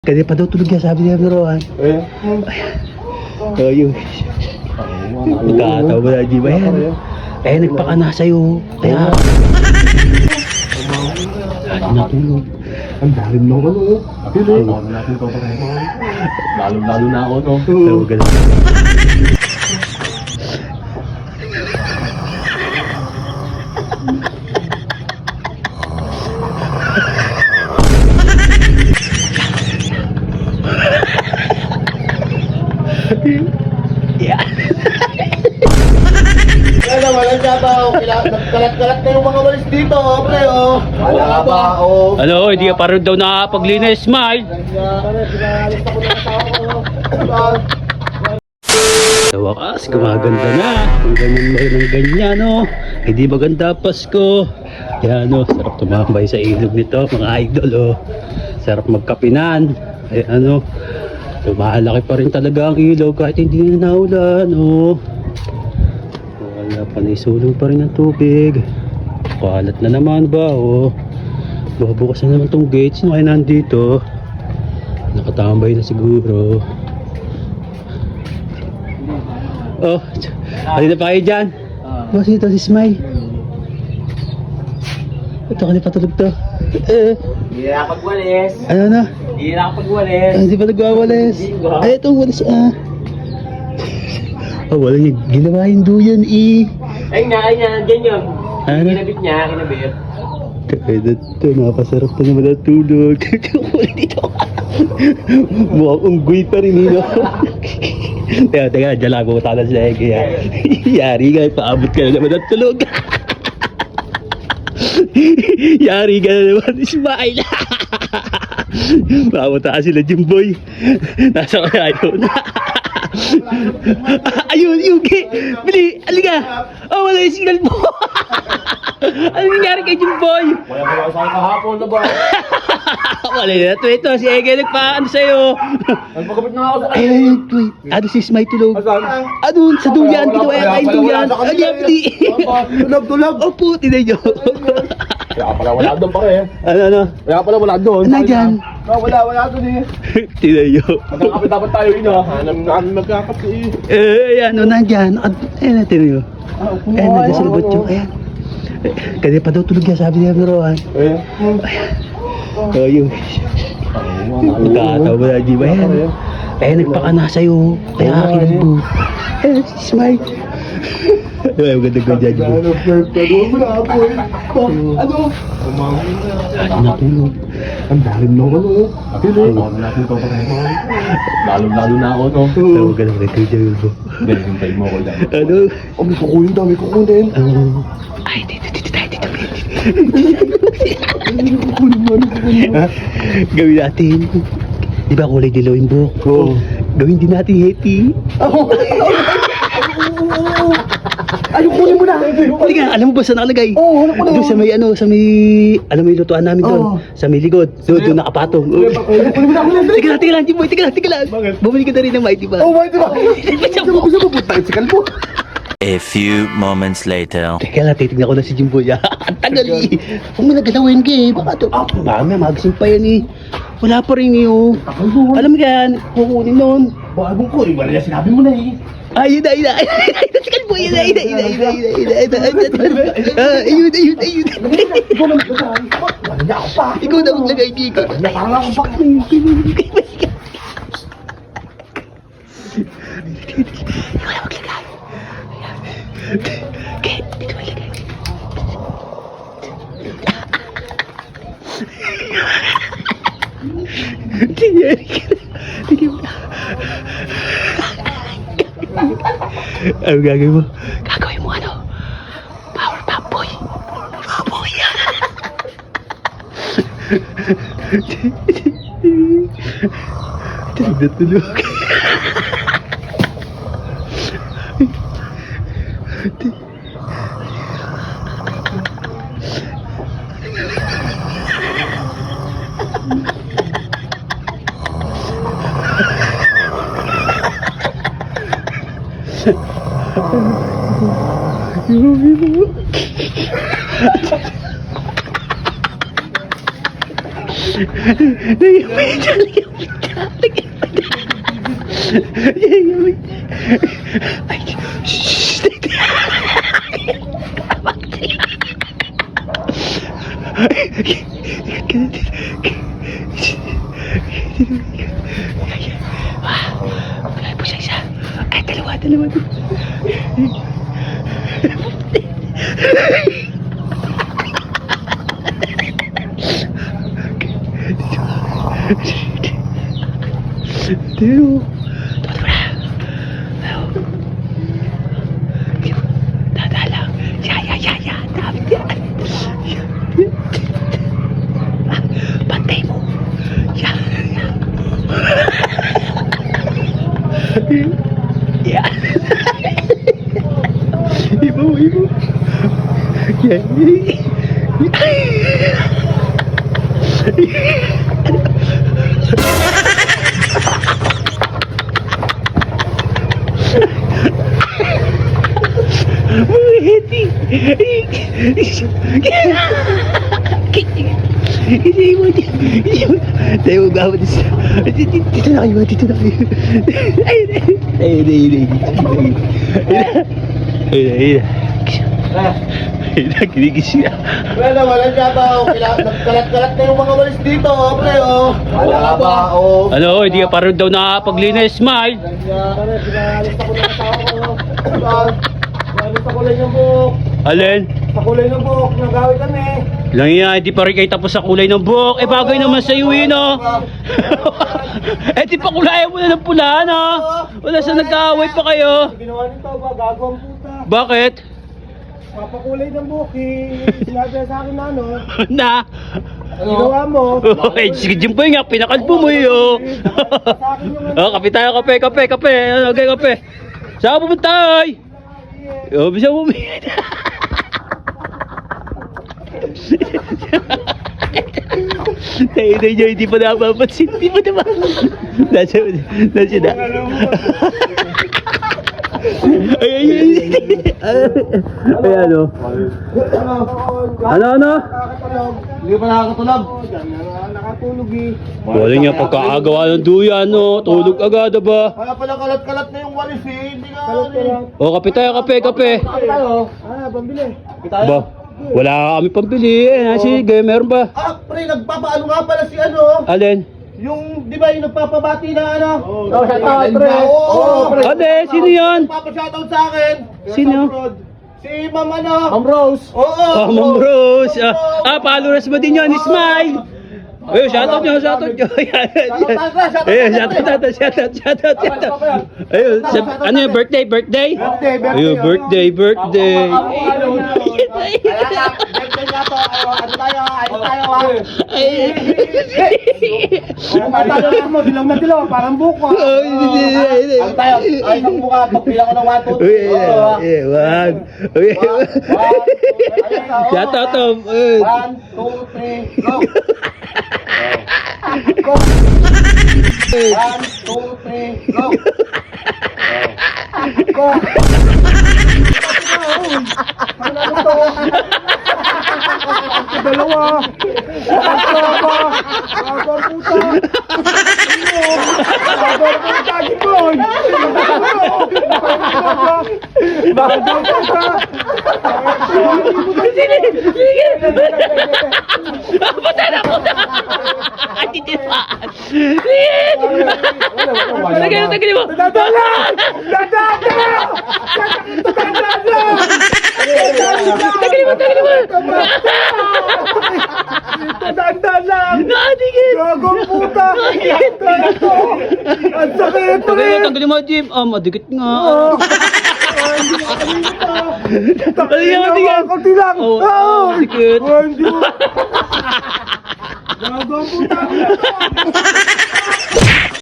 Kaya pa daw tulog yan, sabi niya Rohan. Ayun. Magkatawa na, di ba yan? Kaya nagpakana sa'yo. Kaya... Saan natulog? Ang dalim ng ano. Lalo natin ito pa rin. Lalo na ako to. Oo, ganun. Yeah. Kaya walang sabaw. Nagkalat-kalat na yung mga walis dito. Pre, oh. Wala ba? Oh. Ano, hindi ka parang daw nakapaglinis, Smile. Sa wakas, gumaganda na. Kung ganyan mo rin ng ganyan, no? Hindi maganda Pasko. Yan, no? Sarap tumambay sa ilog nito, mga idol, oh. Sarap magkapinan. Ay, ano? Lumalaki pa rin talaga ang ilog kahit hindi na naulan, oh. Wala pa na isulong pa rin ang tubig. Kalat na naman ba, oh. Bukas na naman tong gates, no? Kaya nandito. Nakatambay na siguro. Oh, halina pa kayo dyan. Boss, ito si Smile. Ito ka na patulog to. Hindi na nakapagwalis. Ano na? Hindi na nakapagwalis. Hindi pa nagwawalis. Ay, ito walis wala niya. Ginawa yung duyan Ay nga, ganyan. Ano? Kinabit niya, kinabit. Kaya ito, napasarap na naman ang tulog. Ulit dito. Mukhang unggoy pa rin yun. Teka, dyan lang ako talas na kaya. Yari ka, paabot ka na naman ang tulog. Yari ka na naman, Ismail. Pamunta sila, Jimboy. Nasa kaya yun. Ayun, Yugi! Bili! Aliga! Oh, wala yung signal mo! Ano nangyari kay Jimboy? Wala ba ako sa'yo kahapon na ba? Wala na ito, si Ege nagpaano sa'yo. Nagpagkabit na ako sa Ay, wait. Ano si Smile tulog? Asan? Ano, sa duyan, ginawa yung kain duyan. Ano yan, bili? Tulog. Opo, tinay nyo. Kaya pala wala doon pa rin. Ano? Kaya pala wala doon. Nandyan. Wala doon eh. Tinay nyo. Magkakapit dapat tayo ino. Hanam magkakapit eh. Ayan, nandyan. Ayan, tinay nyo. Ayan, nandyan sa libot yung, ayan. Kaya pa daw tulog yan, sabi niya Rohan. Ayun. Magkatawa na, di ba yan? Kaya nagpakana sa'yo. Kaya kinalbo. Eh, Smile. Ay, maganda ko dyan. Ano? Saan natulog? Ang dalim ng ano. Lalo natin ito pa rin. Lalo na ako to. Ay, maganda ko dyan. Dahil yung tayo mo ko dyan. Ano? Oh, may kukunin daw, may kukunin. Ay, dito tayo. Gawin natin. Di ba kulay dilaw yung buhok? Oo. Gawin din natin happy. Ay, kukunin mo na. Hindi ka, alam mo ba saan nakalagay? Oo, ano ko na Doon sa may alam mo yung lutuan namin doon. Oo. Sa may likod. Doon nakapatong. Kukunin mo na ako. Tika lang, Jimboy, tika lang. Bakit? Bumili ka na rin ng mighty ba? Oh, wait, diba? Gusto mo punta si Kalbo. A few moments later. Teka lang, titignan ko na si Jimboy. Ang tagal eh. Huwag mo nagalawin ka eh. Baka ito. Baka may magising pa yan eh. Wala pa rin eh oh. Alam mo yan, kukunin nun. Bagong ko, iba na sinabi mo na eh. Ayun na. Si Kalbo, yun na. Ayun. Ikaw na maglagay. Wala niya ako pa. Ikaw na maglagay dito. Parang ako pa. Okay, dito may lagay. Tinyari ka na. Tignan mo na. Ano gagawin mo? Gagawin mo ano? Power pop boy. Baboy. Tulog na tulog. Naiiyak. Ay, shh. Wala po siya isa. Ay, dalawa. Dito. Dadala. Ya. Dapat yan. Pantay mo. Ya. Ya. Ibo. Yan. Tayo gawin dito na kayo. Ayun. Kinigising na. Wala, walang yabaw. Nagkalat-kalat na yung mga walis dito, pre, oh. Wala ka ba, oh. Ano, hindi ka parang daw nakapaglinis, Smile. Pinalis ako ng asawa ko. Pinalis ako lang yung buhok. Alin? Sa kulay ng buhok, nagawin kami. Lang yan, hindi pa rin kayo tapos sa kulay ng buhok. Eh, bagay naman sa iyo yun, oh. Eh, di pa kulayan mo na ng pula, no? Wala sa nag-aaway pa kayo. Ginawa nito ba? Gago ang puta. Bakit? Papakulay ng buhok, sinabi sa akin na, no? Na? Ginawa mo. Okay, sige, dyan po nga, pinakalpo mo yun. Oh, kape tayo, kape. Ano, okay, kape. Saan ka pumunta, ay? Oh, bisa mo bumili. Tayo nyo, hindi pa napapansin. Hindi pa naman. Nasa na. Ay, ano? Ano? Hindi pa nakakatulog. Nakatulog eh. Wala nga pagkakagawa ng duyan, no? Tulog agad, ba? Kaya pala kalat-kalat na yung walis eh. Hindi nga ano. O, kape tayo, kape. Tayo. Pambili. Ba? Wala kami pambili. Eh, sige, meron ba? Pre, nagpapaano nga pala si ano? Alin? Yung, di ba yung nagpapabati na ano? shoutout, pre. Pre. Ate, sino yan? Nagpapashoutout sa akin. Sino? Si Ma'am ano? Ma'am Rose. Oo. Oh, Ma'am Rose. Followers mo din yun, Smile. Ayun, shoutout nyo. Ayun, shoutout. Ayun, ano yung birthday? Ayun, birthday. Kaya nga, birthday nga to. Ano tayo Ano mo, dilaw na dilaw. Parang buko. Ano tayo? Ay, ng mukha. Pagpila ko ng 1, 2, 3. Shoutout to. 1, 2, 3, go. 1, 2, 3, go. Go. Dalawa. Tagay mo. Tandaan lang! Nadigit! Gagong puta! Ang sakit pre! Tanggalin mo, Jim. Madikit nga. Konti lang! Madikit. Gagong puta!